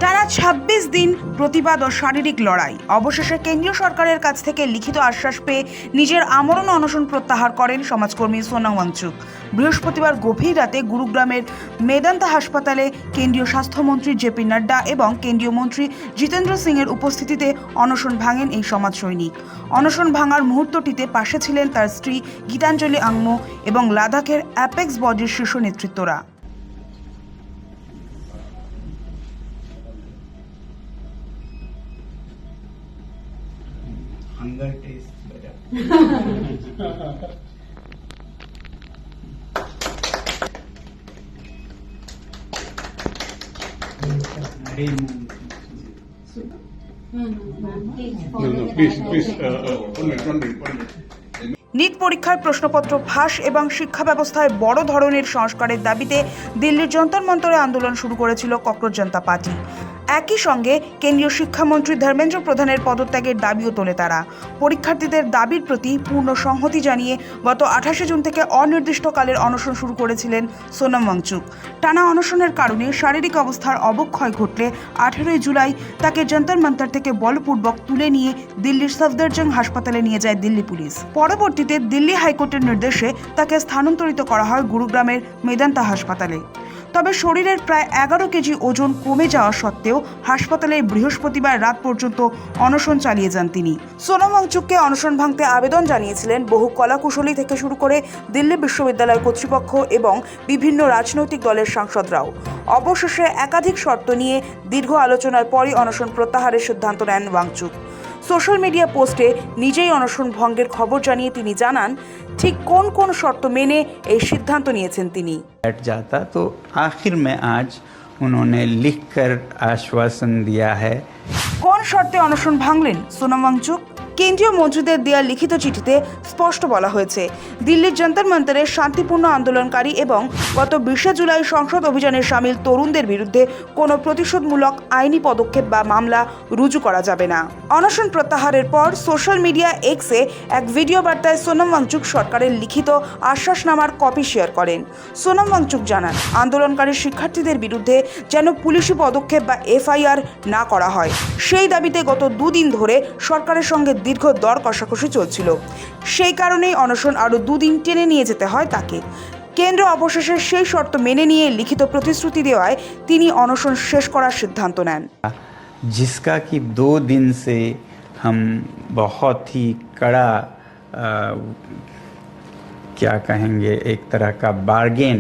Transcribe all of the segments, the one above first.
টানা ২৬ দিন প্রতিবাদ ও শারীরিক লড়াই অবশেষে কেন্দ্রীয় সরকারের কাছ থেকে লিখিত আশ্বাস পেয়ে নিজের আমরণ অনশন প্রত্যাহার করেন সমাজকর্মী সোনাম ওয়াংচুক। বৃহস্পতিবার গভীর রাতে গুরুগ্রামের মেদান্তা হাসপাতালে কেন্দ্রীয় স্বাস্থ্যমন্ত্রী জেপি নাড্ডা এবং কেন্দ্রীয় মন্ত্রী জিতেন্দ্র সিংয়ের উপস্থিতিতে অনশন ভাঙেন এই সমাজ সৈনিক। অনশন ভাঙার মুহূর্তটিতে পাশে ছিলেন তার স্ত্রী গীতাঞ্জলি আংমো এবং লাদাখের অ্যাপেক্স বডির শীর্ষ নেতৃত্বরা। Hunger tastes better. নিট পরীক্ষার প্রশ্নপত্র ফাঁস এবং শিক্ষা ব্যবস্থায় বড় ধরনের সংস্কারের দাবিতে দিল্লির যন্তর মন্তরে আন্দোলন শুরু করেছিল ককরোচ জনতা পার্টি। একই সঙ্গে কেন্দ্রীয় শিক্ষামন্ত্রী ধর্মেন্দ্র প্রধানের পদত্যাগের দাবিও তোলে তারা। পরীক্ষার্থীদের দাবির প্রতি পূর্ণ সংহতি জানিয়ে গত ২৮ জুন থেকে অনির্দিষ্টকালের অনশন শুরু করেছিলেন সোনাম ওয়াংচুক। টানা অনশনের কারণে শারীরিক অবস্থার অবক্ষয় ঘটলে ১৮ জুলাই তাকে যন্তর মন্তর থেকে বলপূর্বক তুলে নিয়ে দিল্লির সফদরজং হাসপাতালে নিয়ে যায় দিল্লি পুলিশ। পরবর্তীতে দিল্লি হাইকোর্টের নির্দেশে তাকে স্থানান্তরিত করা হয় গুরুগ্রামের মেদান্তা হাসপাতালে। তবে শরীরের প্রায় ১১ কেজি ওজন কমে যাওয়া সত্ত্বেও হাসপাতালে বৃহস্পতিবার রাত পর্যন্ত অনশন চালিয়ে যান তিনি। সোনাম ওয়াংচুককে অনশন ভাঙতে আবেদন জানিয়েছিলেন বহু কলাকুশলী থেকে শুরু করে দিল্লি বিশ্ববিদ্যালয় কর্তৃপক্ষ এবং বিভিন্ন রাজনৈতিক দলের সাংসদরাও। অবশেষে একাধিক শর্ত নিয়ে দীর্ঘ আলোচনার পরই অনশন প্রত্যাহারের সিদ্ধান্ত নেন ওয়াংচুক। সোশ্যাল মিডিয়া পোস্টে নিজেই অনশন ভঙ্গের খবর জানিয়ে তিনি জানান ঠিক কোন কোন শর্ত মেনে এই সিদ্ধান্ত নিয়েছেন তিনি। बैठ जाता तो आखिर में आज उन्होंने लिखकर आश्वासन दिया है। কোন শর্তে অনশন ভাঙলেন সোনাম ওয়াংচুক? কেন্দ্রীয় মন্ত্রীদের দেওয়া লিখিত চিঠিতে স্পষ্ট বলা হয়েছে, দিল্লির যন্তর মন্তরে শান্তিপূর্ণ আন্দোলনকারী এবং গত ২০ জুলাই সংসদ অভিযানে সামিল তরুণদের বিরুদ্ধে কোনো প্রতিশোধমূলক আইনি পদক্ষেপ বা মামলা রুজু করা যাবে না। অনশন প্রত্যাহারের পর সোশ্যাল মিডিয়া এক্সে এক ভিডিও বার্তায় সোনাম ওয়াংচুক সরকারের লিখিত আশ্বাসনামার কপি শেয়ার করেন। সোনাম ওয়াংচুক জানান, আন্দোলনকারী শিক্ষার্থীদের বিরুদ্ধে যেন পুলিশি পদক্ষেপ বা এফআইআর না করা হয়, সেই দাবিতে গত দুদিন ধরে সরকারের সঙ্গে দীর্ঘ দর কষাকষি চলছিল। সেই কারণেই অনশন আরও দুদিন টেনে নিয়ে যেতে হয় তাকে। কেন্দ্র অবশেষে সেই শর্ত মেনে নিয়ে লিখিত প্রতিশ্রুতি দেওয়ায় তিনি অনশন শেষ করার সিদ্ধান্ত নেন। जिसका कि 2 दिन से हम बहुत ही कड़ा क्या कहेंगे एक तरह का बार्गेन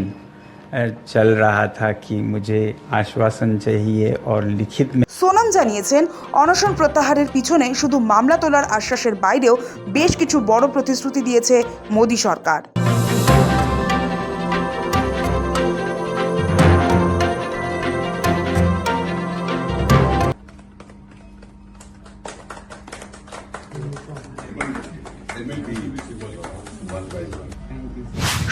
चल रहा था कि मुझे आश्वासन चाहिए और लिखित में। সোনাম জানিয়েছেন, অনশন প্রত্যাহারের পিছনে শুধু মামলা তোলার আশ্বাসের বাইরেও বেশ কিছু বড় প্রতিশ্রুতি দিয়েছে মোদী সরকার।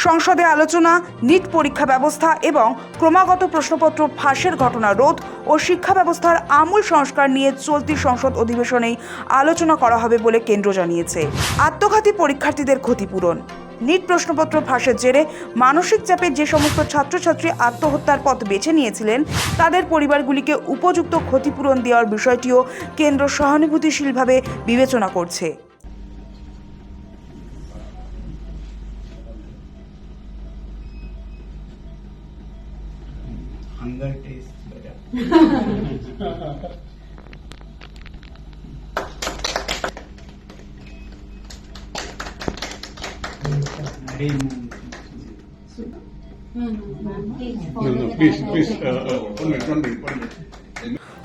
সংসদে আলোচনা, নিট পরীক্ষা ব্যবস্থা এবং ক্রমাগত প্রশ্নপত্র ফাঁসের ঘটনা রোধ ও শিক্ষা ব্যবস্থার আমূল সংস্কার নিয়ে চলতি সংসদ অধিবেশনেই আলোচনা করা হবে বলে কেন্দ্র জানিয়েছে। আত্মঘাতী পরীক্ষার্থীদের ক্ষতিপূরণ, নিট প্রশ্নপত্র ফাঁসের জেরে মানসিক চাপে যে সমস্ত ছাত্রছাত্রী আত্মহত্যার পথ বেছে নিয়েছিলেন তাদের পরিবারগুলিকে উপযুক্ত ক্ষতিপূরণ দেওয়ার বিষয়টিও কেন্দ্র সহানুভূতিশীলভাবে বিবেচনা করছে। Hunger tastes better.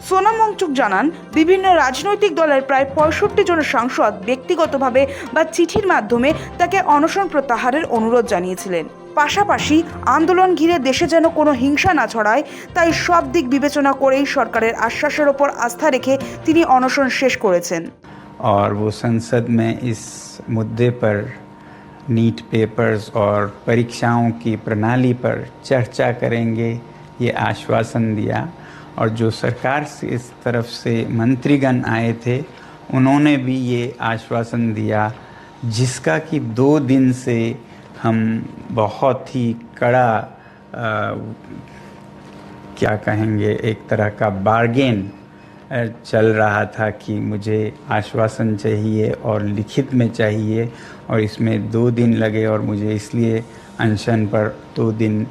Sonam Wangchuck জানান, বিভিন্ন রাজনৈতিক দলের প্রায় ৬৫ জন সাংসদ ব্যক্তিগতভাবে বা চিঠির মাধ্যমে তাকে অনশন প্রত্যাহারের অনুরোধ জানিয়েছিলেন। পাশাপাশি আন্দোলন ঘিরে দেশে যেন কোনো হিংসা না ছড়ায় তাই সব দিক বিবেচনা করেই সরকারের আশ্বাসের ওপর আস্থা রেখে তিনি অনশন শেষ করেছেন। और वो संसद में इस मुद्दे पर नीट पेपर्स और परीक्षाओं की प्रणाली पर चर्चा करेंगे, ये आश्वासन दिया। और जो सरकार से इस तरफ से मंत्रीगण आए थे उन्होंने भी ये आश्वासन दिया, जिसका कि 2 दिन से हम बहुत ही कड़ा क्या कहेंगे, एक तरह का बार्गेन चल रहा था कि मुझे आश्वासन चाहिए और लिखित में चाहिए, और इसमें 2 दिन लगे और मुझे इसलिए अनशन पर 2 दिन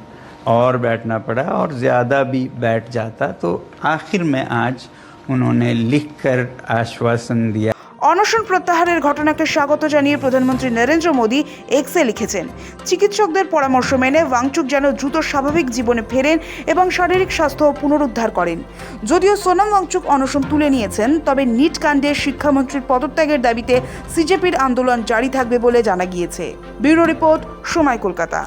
और बैठना पड़ा, और ज़्यादा भी बैठ जाता तो आखिर में आज उन्होंने लिखकर आश्वासन दिया। অনশন প্রত্যাহারের ঘটনাকে স্বাগত জানিয়ে প্রধানমন্ত্রী নরেন্দ্র মোদী এক্সে লিখেছেন, চিকিৎসকদের পরামর্শ মেনে ওয়াংচুক যেন দ্রুত স্বাভাবিক জীবনে ফেরেন এবং শারীরিক স্বাস্থ্য পুনরুদ্ধার করেন। যদিও সোনাম ওয়াংচুক অনশন তুলে নিয়েছেন, তবে নিট কাণ্ডে শিক্ষামন্ত্রীর পদত্যাগের দাবিতে সিজেপির আন্দোলন জারি থাকবে বলে জানা গিয়েছে। ব্যুরো রিপোর্ট, সময় কলকাতা।